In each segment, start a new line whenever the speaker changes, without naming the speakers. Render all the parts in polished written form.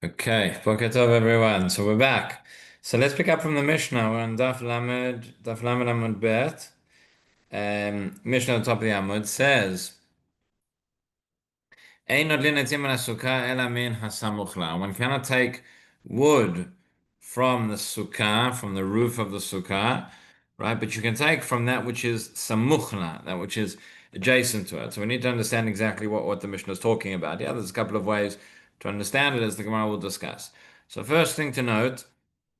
Okay, Boker Tov everyone. So we're back. So let's pick up from the Mishnah. We're on Daf Lamed Amud Bet. Mishnah at the top of the Amud says, Ein nodlin etzim min hasukah ela min hasamuch la. One cannot take wood from the sukkah, from the roof of the sukkah, right? But you can take from that which is samuch la, that which is adjacent to it. So we need to understand exactly what the Mishnah is talking about. Yeah, there's a couple of ways to understand it as the Gemara will discuss. So first thing to note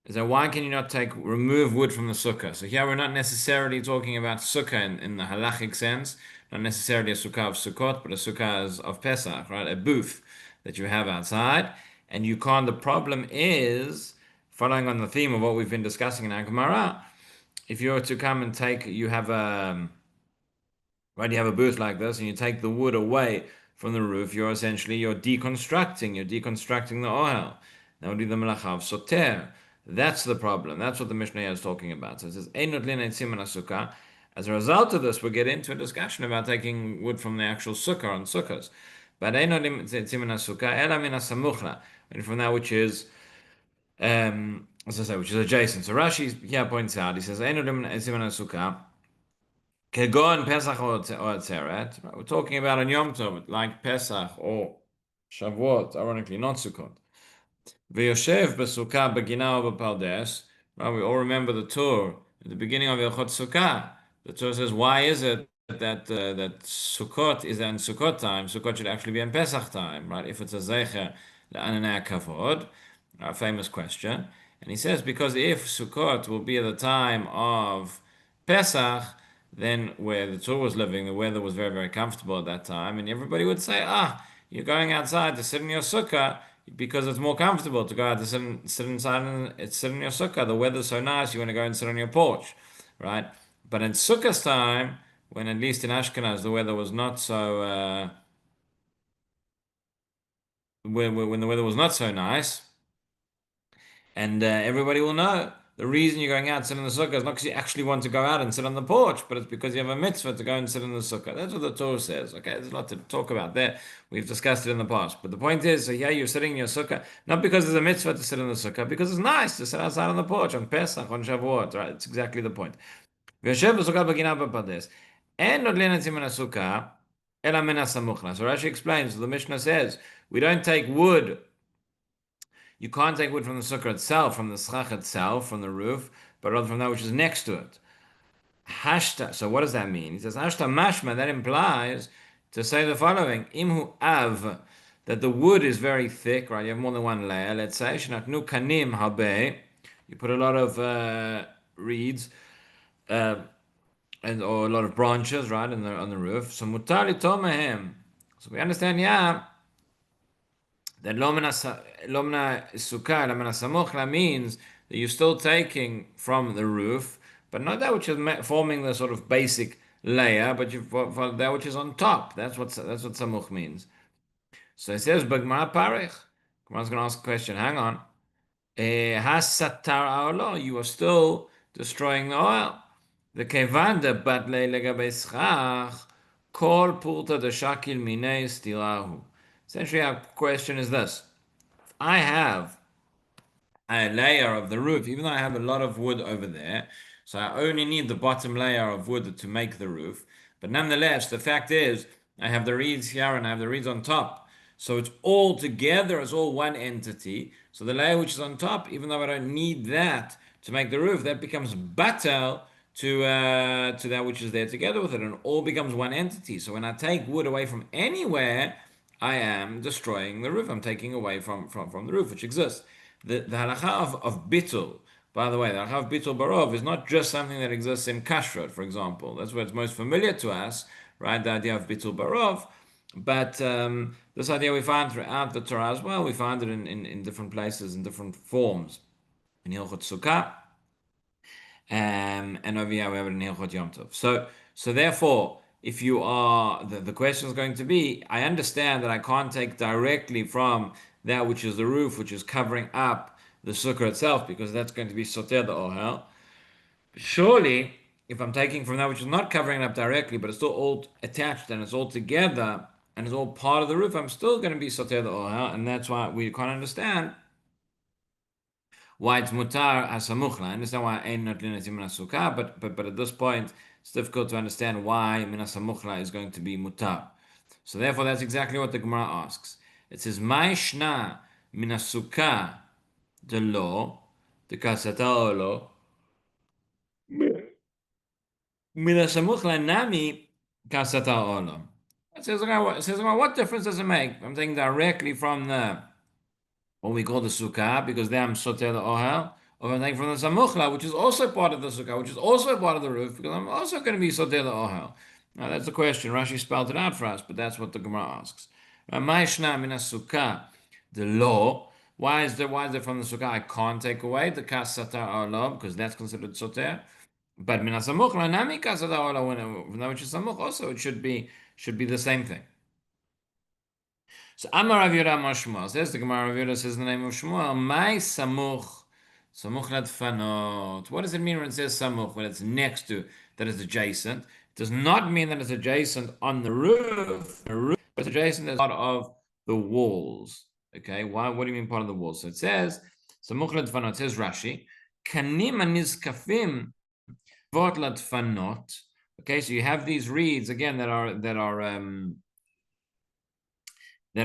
is that why can you not remove wood from the sukkah? So here we're not necessarily talking about sukkah in the halachic sense, not necessarily a sukkah of Sukkot, but a sukkah of Pesach, right? A booth that you have outside, and you can't. The problem is, following on the theme of what we've been discussing in our Gemara, if you were to come and you have a right, you have a booth like this, and you take the wood away from the roof, you're deconstructing the ohel. That would be the melacha of soter. That's the problem. That's what the Mishnah is talking about. So it says, "Einot lin etzim sukkah." As a result of this, we get into a discussion about taking wood from the actual sukkah on sukkahs. But einot lin etzim sukkah ela min hasamuchla, and from that which is, as I say, which is adjacent. So Rashi here points out, he says, "Einot lin etzim sukkah." Kegon Pesach or Atzeret. We're talking about a Yom Tov, like Pesach or Shavuot, ironically, not Sukkot. V'yoshev b'sukkah b'gina or b'pardes. Well, we all remember the Torah at the beginning of Ilchot Sukkah. The Torah says, why is it that Sukkot is in Sukkot time? Sukkot should actually be in Pesach time, right? If it's a zecher le'ananei kavod, a famous question. And he says, because if Sukkot will be at the time of Pesach, then where the Torah was living, the weather was very, very comfortable at that time, and everybody would say, you're going outside to sit in your sukkah because it's more comfortable to go out to sit inside and sit in your sukkah. The weather's so nice, you want to go and sit on your porch, right? But in sukkah's time, when at least in Ashkenaz the weather was not so, when the weather was not so nice, and everybody will know the reason you're going out and sit in the sukkah is not because you actually want to go out and sit on the porch, but it's because you have a mitzvah to go and sit in the sukkah. That's what the Torah says. Okay, there's a lot to talk about there. We've discussed it in the past. But the point is, so yeah, you're sitting in your sukkah, not because there's a mitzvah to sit in the sukkah, because it's nice to sit outside on the porch on Pesach, on Shavuot, right? It's exactly the point. ויושב בסוכה בגינה בפרדס. אין נוטלין עצים מן הסוכה, אלא מן הסמוך לה. So Rashi explains, the Mishnah says, we don't take wood. You can't take wood from the sukkah itself, from the schach itself, from the roof, but rather from that which is next to it. Hashta. So what does that mean? He says hashta mashma. That implies to say the following: imhu av, that the wood is very thick, right? You have more than one layer. Let's say shenatnu kanim habe. You put a lot of reeds, or a lot of branches, right, on the roof. So mutali tomahem. So we understand, yeah, that lomina sukkah, lomina samuchla means that you're still taking from the roof, but not that which is forming the sort of basic layer, but for that which is on top. That's what samuch means. So it says, "Bagmar parich." Gemara's going to ask a question. Hang on. Has satar aolo? You are still destroying the oil. The kevanda batle legabe schach kol pulta de shakil minei stilahu. Essentially, our question is this: I have a layer of the roof, even though I have a lot of wood over there, so I only need the bottom layer of wood to make the roof. But nonetheless, the fact is, I have the reeds here and I have the reeds on top. So it's all together, it's all one entity. So the layer which is on top, even though I don't need that to make the roof, that becomes batel to that which is there together with it, and all becomes one entity. So when I take wood away from anywhere, I am destroying the roof. I'm taking away from the roof which exists. The halacha of bittul, by the way, the halacha of bittul barov is not just something that exists in kashrut, for example. That's where it's most familiar to us, right? The idea of bittul barov. But this idea we find throughout the Torah as well. We find it in different places, in different forms. In Hilchot Sukkah, and over here we have it in Hilchot Yom Tov. So therefore, if you are, the question is going to be, I understand that I can't take directly from that which is the roof, which is covering up the sukkah itself, because that's going to be soter the ohel. Surely, if I'm taking from that which is not covering it up directly, but it's still all attached and it's all together, and it's all part of the roof, I'm still going to be soter the ohel, and that's why we can't understand why it's mutar asamuchla. I understand why ain't not linatim sukkah, but at this point it's difficult to understand why minasamuchla is going to be mutar. So therefore, that's exactly what the Gemara asks. It says, "Mai shna minasukkah de lo de kasata olo minasamuchla nami kasata olo." It says, what difference does it make? I'm taking directly from the what we call the sukkah, because there I'm soter the ohel, or I'm taking from the samuchla, which is also part of the sukkah, which is also part of the roof, because I'm also going to be soter the ohel. Now that's the question. Rashi spelled it out for us, but that's what the Gemara asks. Ma'ishna mina sukkah, the law. Why is there from the sukkah? I can't take away the kas satar olam, because that's considered soter. But mina samuchla nami kas satar olam, which is samuch, also it should be the same thing. So Amar Rav Yehuda Amar Shmuel. Says the Gemara, Rav Yehuda says the name of Shmuel. My samuch ladfanot. What does it mean when it says samuch? When it's next to, that is adjacent. It does not mean that it's adjacent on the roof, but adjacent as part of the walls. Okay, why? What do you mean part of the walls? So it says samuch ladfanot. It says Rashi, kanim anizkafim vot ladfanot. Okay, so you have these reeds again that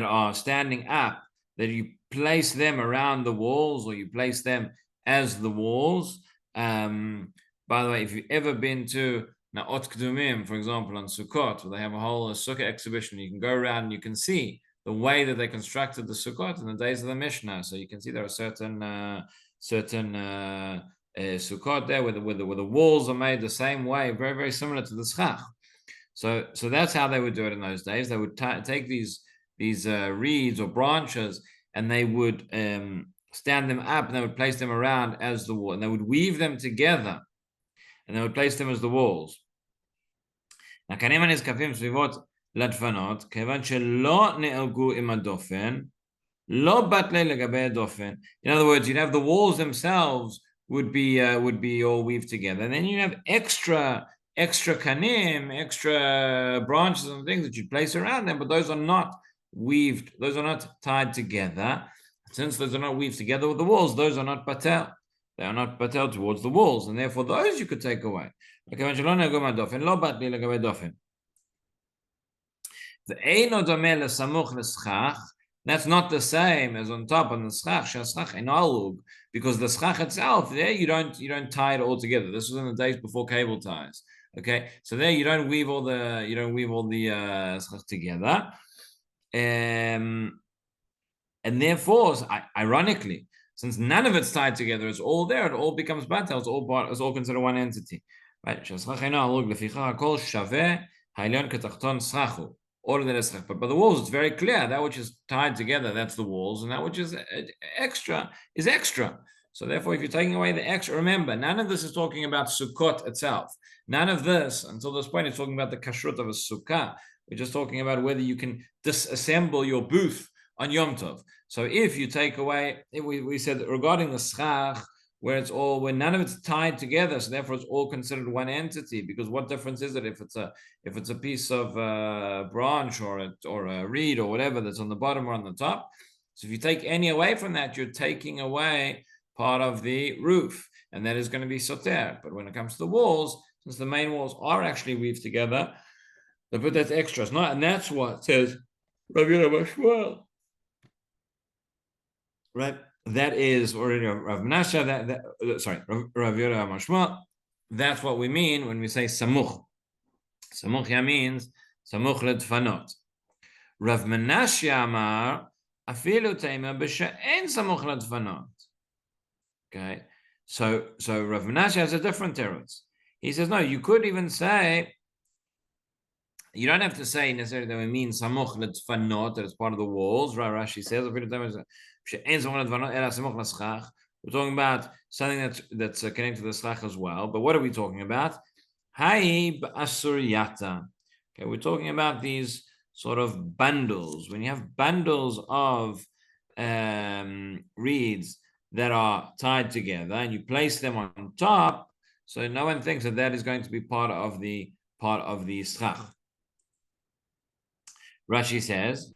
are standing up, that you place them around the walls, or you place them as the walls. By the way, if you've ever been to Na'ot Kdumim, for example, on Sukkot, where they have a whole sukkah exhibition, you can go around and you can see the way that they constructed the Sukkot in the days of the Mishnah. So you can see there are certain Sukkot there where the walls are made the same way, very, very similar to the schach. So that's how they would do it in those days. They would take these reeds or branches, and they would stand them up, and they would place them around as the wall, and they would weave them together, and they would place them as the walls. Now, kaneman is kafim svivot ladfanot, kevan shelo ne'elgu im hadofen, lo batle legabe dofen. In other words, you'd have the walls themselves would be all weaved together, and then you have extra kanim, extra branches and things that you'd place around them, but those are not weaved, those are not tied together. Since those are not weaved together with the walls, those are not patel. They are not patel towards the walls, and therefore those you could take away. The eino domeh lesamuch leschach. That's not the same as on top on the schach, because the schach itself, there you don't tie it all together. This was in the days before cable ties. Okay, so there you don't weave all the schach together. And therefore, ironically, since none of it's tied together, it's all there, it all becomes batel, it's all considered one entity. Right? But by the walls, it's very clear. That which is tied together, that's the walls, and that which is extra is extra. So therefore, if you're taking away the extra, remember, none of this is talking about sukkot itself. None of this, until this point, is talking about the kashrut of a sukkah. We're just talking about whether you can disassemble your booth on Yom Tov. So if you take away, we said regarding the schach, where none of it's tied together, so therefore it's all considered one entity. Because what difference is it if it's a piece of branch or a reed or whatever that's on the bottom or on the top? So if you take any away from that, you're taking away part of the roof, and that is going to be soter. But when it comes to the walls, since the main walls are actually weaved together, they put that extra. It's not, and that's what says Rabbi Shimon. Right? That is already Rav Menashe. Rav Yehuda Mashma. That's what we mean when we say samuch. Samuch means samuch ledfanot. Rav Menashe amar afilu teima b'she'en samuch ledfanot. Okay, so Rav Menashe has a different teretz. He says no. You could even say. You don't have to say necessarily that we mean samuch ledfanot, that it's part of the walls. Rashi says we're talking about something that's connected to the schach as well. But what are we talking about? Hai b'asuryata. Okay, we're talking about these sort of bundles. When you have bundles of reeds that are tied together and you place them on top, so no one thinks that is going to be part of the schach. Rashi says,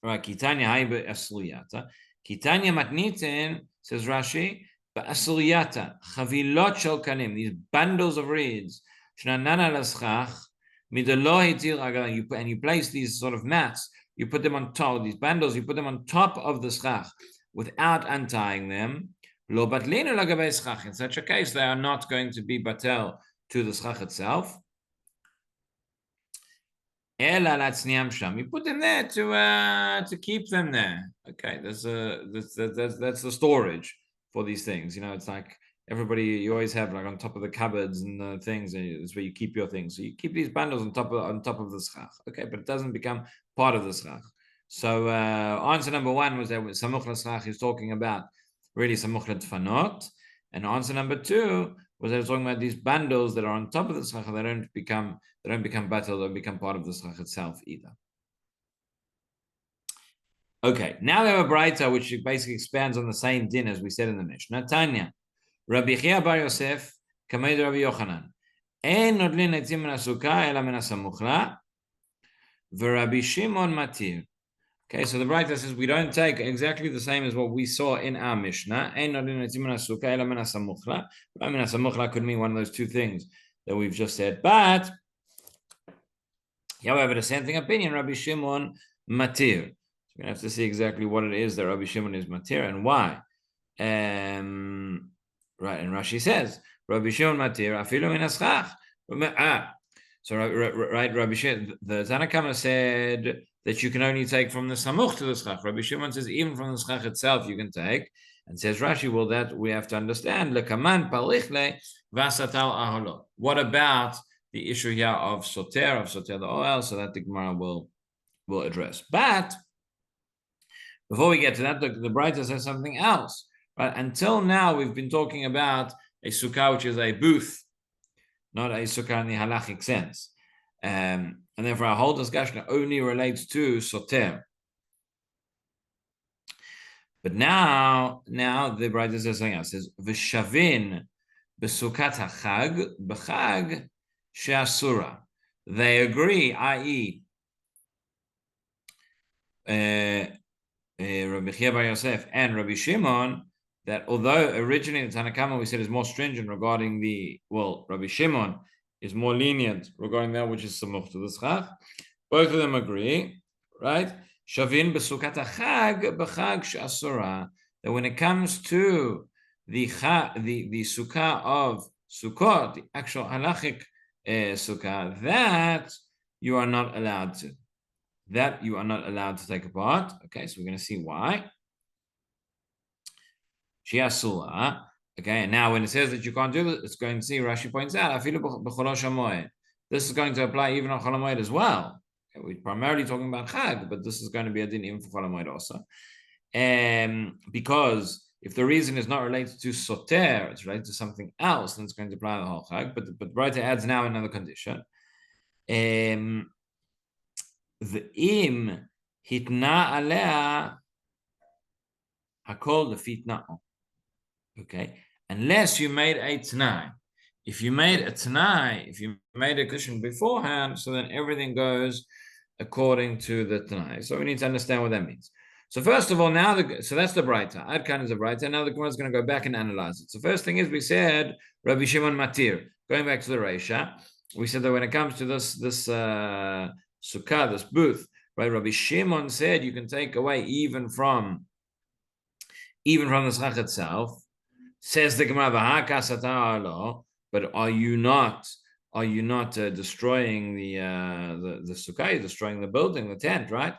right, Kitanya Haiba Asliyata. Kitanya Matnitin, says Rashi, but Asliyata, Chavilot Shel Kanim, these bundles of reeds, Shnanana Laschach, Midaloh Hitir Agalan, and you place these sort of mats, you put them on top, these bundles, you put them on top of the schach without untying them. Lo batlinu lagabe schach. In such a case, they are not going to be batel to the schach itself. You put them there to keep them there. Okay, that's the storage for these things. You know, it's like everybody, you always have like on top of the cupboards and things, and it's where you keep your things. So you keep these bundles on top of the schach. Okay, but it doesn't become part of the schach. So answer number one was that samuch l'schach is talking about really samuch l'tfanot, and answer number two was that it's talking about these bundles that are on top of the schach. They don't become batel, they don't become part of the schach itself either. Okay, now we have a Beitza which basically expands on the same din as we said in the Mishnah. Tanya, Rabbi Chia bar Yosef, Kamed Rabbi Yochanan, En nodlin etzim min sukkah ela min samuchla, v'Rabbi Shimon matir. Okay, so the Beitza says we don't take exactly the same as what we saw in our Mishnah. Ein nodlin etzim min sukkah ela min samuchla. Min samuchla could mean one of those two things that we've just said, but however, the dissenting opinion, Rabbi Shimon matir. We're going to have to see exactly what it is that Rabbi Shimon is matir and why. Right, and Rashi says, Rabbi Shimon matir, afilu min aschach. So, right, Rabbi Shimon, the Tanakama said that you can only take from the samuch to the schach. Rabbi Shimon says even from the schach itself you can take. And says Rashi, well, that we have to understand. Lekaman palichle vasatal aholo. What about the issue here of soter the oil? So that the Gemara will address. But before we get to that, the Beitza says something else. Right? Until now, we've been talking about a sukkah, which is a booth, not a sukkah in the halachic sense. And therefore, our whole discussion only relates to soter. But now the Beitza says something else. It says, V'shavin b'sukat hachag b'chag she'asura. They agree, i.e., Rabbi Chia bar Yosef and Rabbi Shimon, that although originally the Tanakama we said is more stringent regarding Rabbi Shimon is more lenient regarding that which is samuch to the schach. Both of them agree, right? Shavin b'sukat hachag b'chag she'asura, that when it comes to the sukkah of Sukkot, the actual halachic sukkah, that you are not allowed to. That you are not allowed to take apart. Okay, so we're going to see why. Shiasula. Okay, and now when it says that you can't do this, it's going to see, Rashi points out, this is going to apply even on Chol HaMoed as well. Okay, we're primarily talking about Chag, but this is going to be a din even for Chol HaMoed also. Because if the reason is not related to soter, it's related to something else, then it's going to apply the whole Chag. But Beitza adds now another condition. V'im hitna alea hakol lefitna'o. Okay, unless you made a t'nai. If you made a t'nai, if you made a cushion beforehand, so then everything goes according to the t'nai. So we need to understand what that means. So first of all, so that's the Beitza. Adkan is the Beitza. Now the Gemara is going to go back and analyze it. So first thing is we said Rabbi Shimon matir. Going back to the Reisha, we said that when it comes to this sukkah, this booth, right? Rabbi Shimon said you can take away even from the schach itself. Says the Gemara, but are you not destroying the sukkah? You're destroying the building, the tent, right?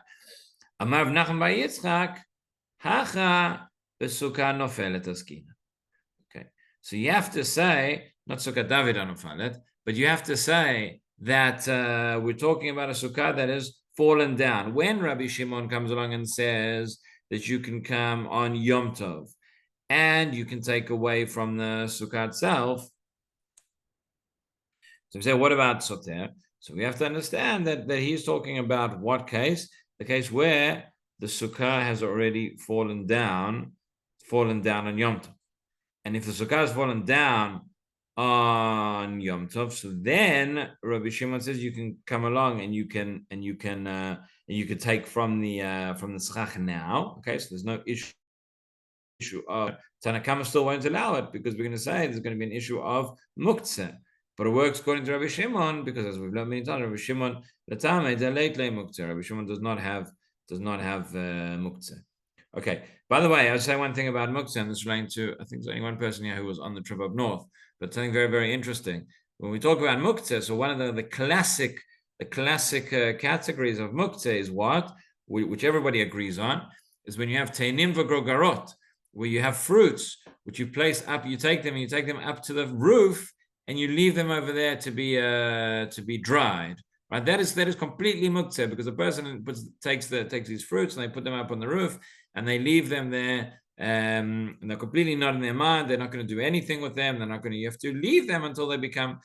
Amar Nachman bar Yitzchak, hacha besukkah nofelet askina. Okay, so you have to say not sukkah David anofalet, but you have to say that we're talking about a sukkah that is fallen down. When Rabbi Shimon comes along and says that you can come on Yom Tov and you can take away from the sukkah itself, so we say, what about soter? So we have to understand that he's talking about what case? The case where the sukkah has already fallen down on Yom Tov. And if the sukkah has fallen down on Yom Tov. So then Rabbi Shimon says you can come along and you can take from the schach now. Okay, so there's no issue of Tanakama still won't allow it because we're going to say there's going to be an issue of muktzeh. But it works according to Rabbi Shimon because, as we've learned many times, Rabbi Shimon Rabbi Shimon does not have muktzeh. Okay. By the way, I'll say one thing about muktzeh, and this is relating to, I think there's only one person here who was on the trip up north, but something very, very interesting. When we talk about muktzeh, so one of the classic categories of muktzeh is what, which everybody agrees on, is when you have teinim v'grogarot, where you have fruits which you place up, you take them up to the roof, and you leave them over there to be dried. Right? That is completely muktzeh because the person takes these fruits and they put them up on the roof and they leave them there. And they're completely not in their mind. They're not going to do anything with them. They're not going to. You have to leave them until they become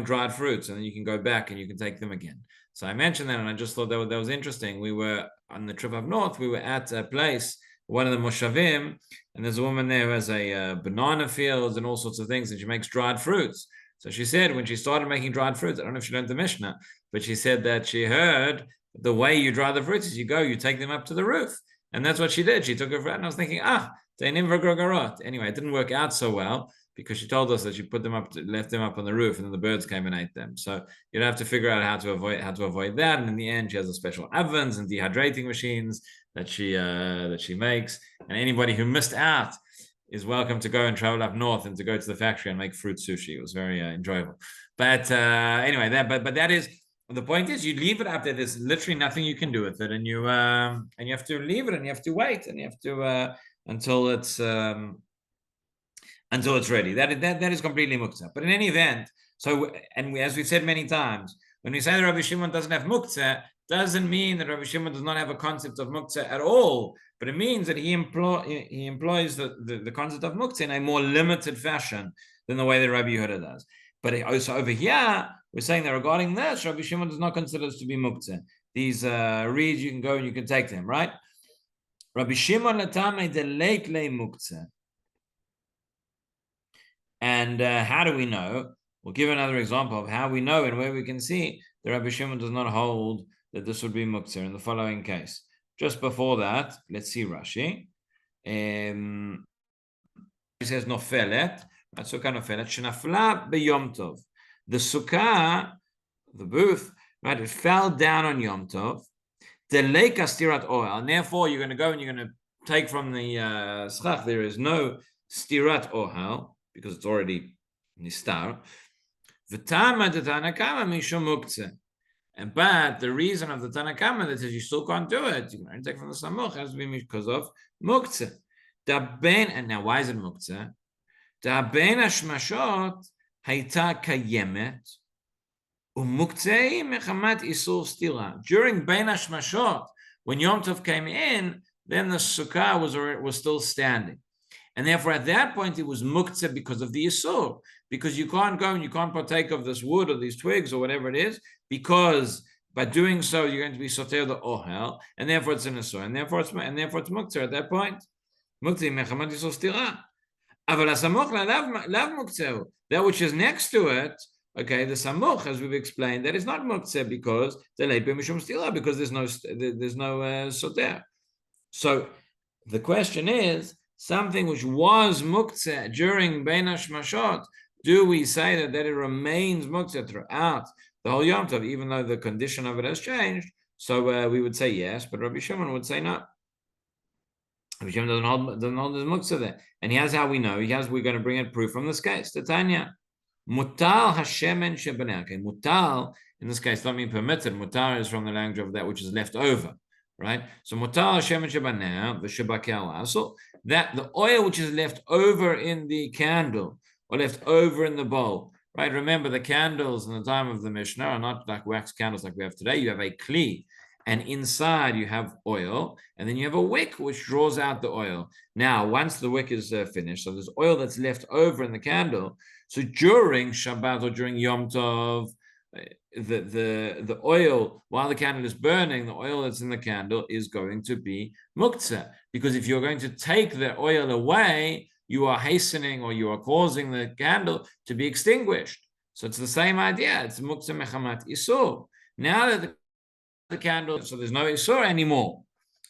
dried fruits, and then you can go back and you can take them again. So I mentioned that, and I just thought that was interesting. We were on the trip up north. We were at a place, one of the moshavim, and there's a woman there who has a banana fields and all sorts of things, and she makes dried fruits. So she said when she started making dried fruits, I don't know if she learned the Mishnah, but she said that she heard the way you dry the fruits is you take them up to the roof. And that's what she did. She took her fruit, and I was thinking, anyway, it didn't work out so well because she told us that she left them up on the roof, and then the birds came and ate them. So you'd have to figure out how to avoid that. And in the end, she has a special ovens and dehydrating machines that she makes. And anybody who missed out is welcome to go and travel up north and to go to the factory and make fruit sushi. It was very enjoyable. But anyway, that is. The point is, you leave it up there. There's literally nothing you can do with it, and you have to leave it, and you have to wait, and you have to until it's ready. That is completely muktzeh. But in any event, as we've said many times, when we say that Rabbi Shimon doesn't have muktzeh, doesn't mean that Rabbi Shimon does not have a concept of muktzeh at all. But it means that he employs the concept of muktzeh in a more limited fashion than the way that Rabbi Yehuda does. But also over here, we're saying that regarding this, Rabbi Shimon does not consider this to be muktzeh. These reeds, you can go and you can take them, right? Rabbi Shimon latame delek le muktzeh. And how do we know? We'll give another example of how we know and where we can see that Rabbi Shimon does not hold that this would be muktzeh in the following case. Just before that, let's see Rashi. He says nofelet. Sukkah nofelet shenafla beyom tov. The sukkah, the booth, right? It fell down on Yom Tov. Delei stirat oil, and therefore you're going to go and you're going to take from the schach. There is no stirat oil because it's already nistar. V'tama de Tanakama mishum muktzeh. But the reason of the Tanakama that says you still can't do it, you can take from the samuch, has to be because of muktzeh. And now why is it muktzeh? Da ben hashmashot hayta kayemet umuktzeh mechamat isur stira. During ben hashmashot, when Yom Tov came in, then the sukkah was still standing. And therefore, at that point, it was muktzeh because of the isur. Because you can't go and you can't partake of this wood or these twigs or whatever it is, because by doing so, you're going to be soter the ohel, and therefore it's an isur, and therefore it's muktzeh at that point. Muktzeh mechamat isur stira. That which is next to it, okay, the samuch, as we've explained, that is not muktzeh because there's no soter. So the question is, something which was muktzeh during bein hashmashot, do we say that it remains muktzeh throughout the whole Yom Tov, even though the condition of it has changed? So we would say yes, but Rabbi Shimon would say no. Rabbi Shimon doesn't hold his muktzeh there. And here's how we know. We're going to bring a proof from this case. Tanya. Mutal hashemen shebaneh. Okay, mutal, in this case, not mean permitted. Mutal is from the language of that which is left over, right? So mutal hashemen shebaneh, v'shebakel. So that the oil which is left over in the candle or left over in the bowl, right? Remember, the candles in the time of the Mishnah are not like wax candles like we have today. You have a kli, and inside you have oil, and then you have a wick which draws out the oil. Now, once the wick is finished, so there's oil that's left over in the candle. So during Shabbat or during Yom Tov, the oil, while the candle is burning, the oil that's in the candle is going to be muktzeh. Because if you're going to take the oil away, you are hastening or you are causing the candle to be extinguished. So it's the same idea. It's muktzeh mechamat isur. Now that the candle, so there's no isur anymore.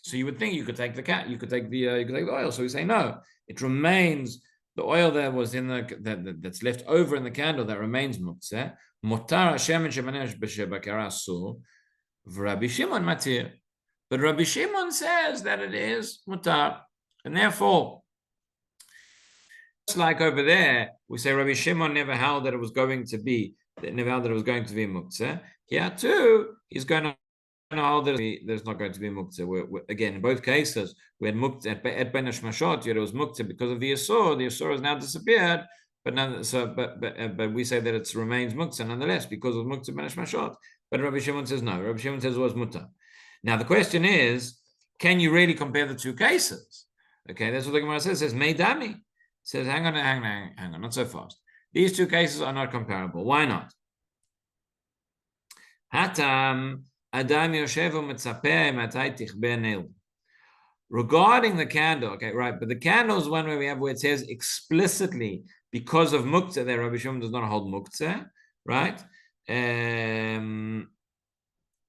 So you would think you could take the you could take the oil. So we say no. It remains the oil that was in that's left over in the candle that remains muktzeh. Motar Hashem shebanesh b'shebakara asur. Rabbi Shimon matir. But Rabbi Shimon says that it is mutar, and therefore, just like over there, we say Rabbi Shimon never held that it was going to be muktzeh. Here too, he's going to hold that there's not going to be muktzeh. Again, in both cases, we had muktzeh at Ben Hashmashot. It was muktzeh because of the Yisur. The Yisur has now disappeared, but we say that it remains muktzeh nonetheless because of muktzeh Ben Hashmashot. But Rabbi Shimon says no. Rabbi Shimon says it was mutar. Now the question is, can you really compare the two cases? Okay, that's what the Gemara says. It says Meidami. Says, hang on, not so fast. These two cases are not comparable. Why not? Hatam Adam Yoshevu Mitzapeh Matai Tichbe. Regarding the candle, okay, right, but the candle is one where it says explicitly because of muktzeh there, Rabbi Shimon does not hold muktzeh, right?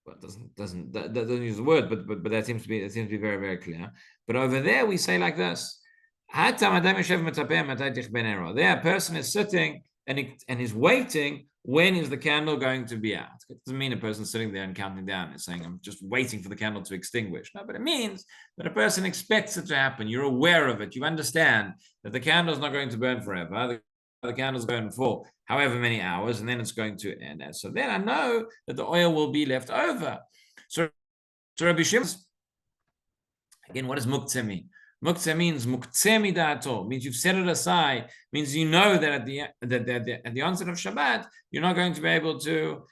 But doesn't use the word, but that seems to be very, very clear. But over there we say like this: there a person is sitting and is waiting. When is the candle going to be out? It doesn't mean a person sitting there and counting down and saying, I'm just waiting for the candle to extinguish. No, but it means that a person expects it to happen. You're aware of it. You understand that the candle is not going to burn forever. The candle's going for however many hours, and then it's going to end. So then I know that the oil will be left over. So Rabbi Shimon, again, what does muktzeh mean? Muktzeh means muktzeh midato, means you've set it aside, means you know that at the onset of Shabbat, you're not going to be able to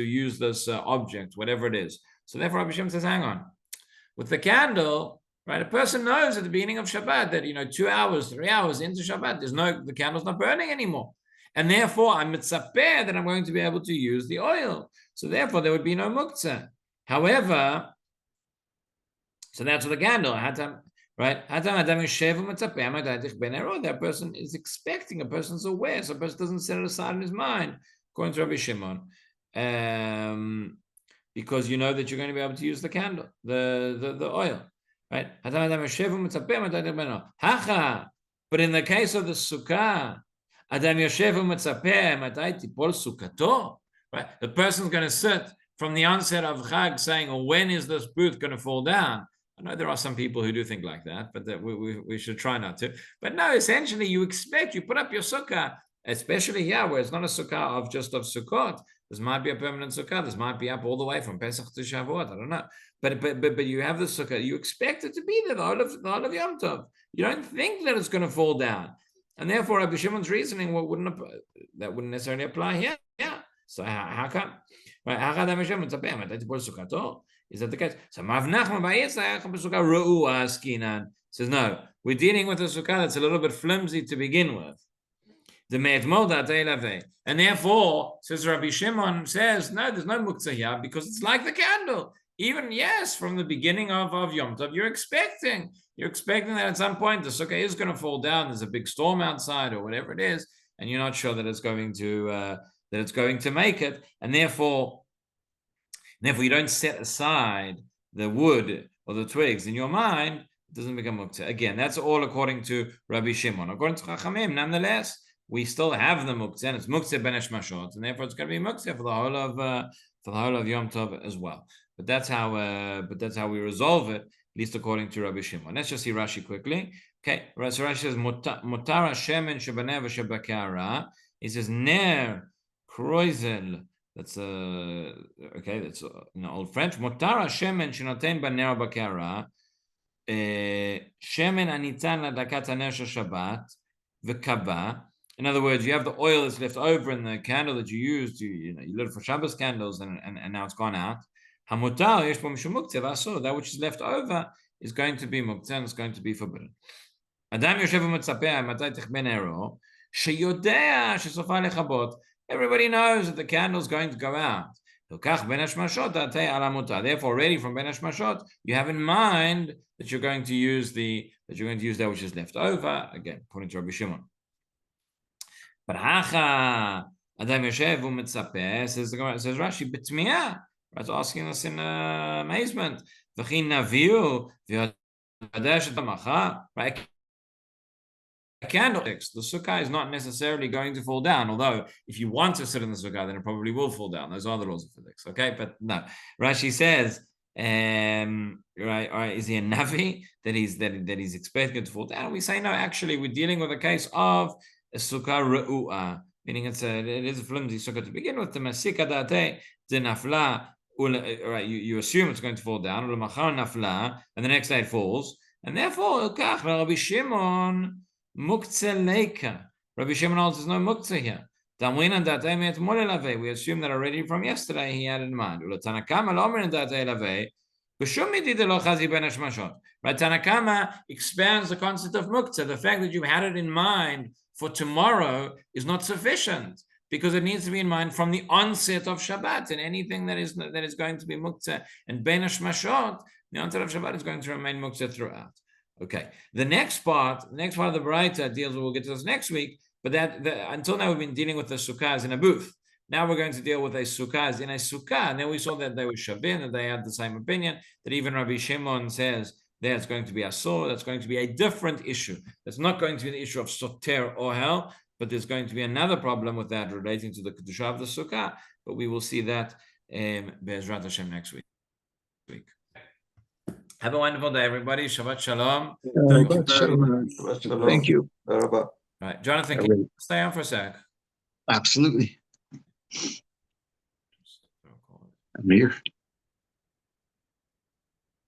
use this object, whatever it is. So therefore, Rabbi Shimon says, hang on. With the candle, right, a person knows at the beginning of Shabbat that 2 hours, 3 hours into Shabbat, the candle's not burning anymore. And therefore, I'm mitzapeh that I'm going to be able to use the oil. So therefore, there would be no muktzeh. However, so that's what the candle, right? That person is expecting, a person's aware, so a person doesn't set it aside in his mind, according to Rabbi Shimon, because you know that you're going to be able to use the candle, the oil, right? But in the case of the sukkah, right? The person's going to sit from the onset of Chag saying, oh, when is this booth going to fall down? I know there are some people who do think like that, but that we should try not to. But no, essentially, you put up your sukkah, especially here where it's not a sukkah of Sukkot. This might be a permanent sukkah. This might be up all the way from Pesach to Shavuot. I don't know. But you have the sukkah. You expect it to be there the whole of Yom Tov. You don't think that it's going to fall down. And therefore, Rabbi Shimon's reasoning wouldn't necessarily apply here. Yeah. So how come? Right? Is that the case? So Rav Nachman says, no, we're dealing with a sukkah that's a little bit flimsy to begin with. And therefore, says Rabbi Shimon, says, no, there's no muktzeh here because it's like the candle. Even, yes, from the beginning of Yom Tov, you're expecting that at some point the sukkah is going to fall down. There's a big storm outside or whatever it is, and you're not sure that it's going to make it, and therefore you don't set aside the wood or the twigs in your mind. It doesn't become muktzeh. Again, that's all according to Rabbi Shimon. According to Chachamim, nonetheless, we still have the muktzeh, and it's muktzeh ben hashmashot, and therefore it's going to be muktzeh for the whole of Yom Tov as well. But that's how we resolve it, at least according to Rabbi Shimon. Let's just see Rashi quickly. Okay, so Rashi says mutar shemen shebaneh v'shebakara. He says ner kroizel. That's that's in Old French. Motara shemen shenoten baner bakara. Shemen anitan ladakat haner Shabbat v'kaba. In other words, you have the oil that's left over in the candle that you used. You lit it for Shabbos candles, and now it's gone out. Hamutar yesh bo mishum muktzeh v'asur. That which is left over is going to be muktzeh, and it's going to be forbidden. Adam yoshev u'mitzapeh matay tichben ero sheyodea shesofa lechabot. Everybody knows that the candle is going to go out. Therefore, already from ben hashmashot, you have in mind that you're going to use that which is left over. Again, according to Rabbi Shimon. But hacha adam yoshev u'mitzapeh, says Rashi, b'tmiah. Right, asking us in amazement. V'chin naviu v'yodash etamacha. Right. Candlesticks, the sukkah is not necessarily going to fall down, although if you want to sit in the sukkah, then it probably will fall down. Those are the laws of physics, okay? But no, Rashi says, right, is he a navi that he's expected to fall down? We say no. Actually, we're dealing with a case of a sukkah re'u'ah, meaning it is a flimsy sukkah to begin with. The masika date de nafla, right? You assume it's going to fall down, nafla, and the next day it falls, and therefore Rabbi Shimon. Muktzeh leika. Rabbi Shimon holds there's no muktzeh here. We assume that already from yesterday he had in mind. Right, Tanakama expands the concept of muktzeh. The fact that you had it in mind for tomorrow is not sufficient, because it needs to be in mind from the onset of Shabbat, and anything that is going to be muktzeh and ben hashmashot, the onset of Shabbat is going to remain muktzeh throughout. Okay, the next part of the Beitza deals with, we'll get to this next week, but until now we've been dealing with the sukkahs in a booth. Now we're going to deal with a sukkahs in a sukkah, and then we saw that they were shavin, and they had the same opinion, that even Rabbi Shimon says there's going to be asur, that's going to be a different issue. That's not going to be the issue of soter or hell, but there's going to be another problem with that relating to the kedusha of the sukkah, but we will see that Be'ezrat Hashem next week. Have a wonderful day, everybody. Shabbat shalom.
Thank you.
All right, Jonathan, can you stay on for a sec?
Absolutely. I'm here.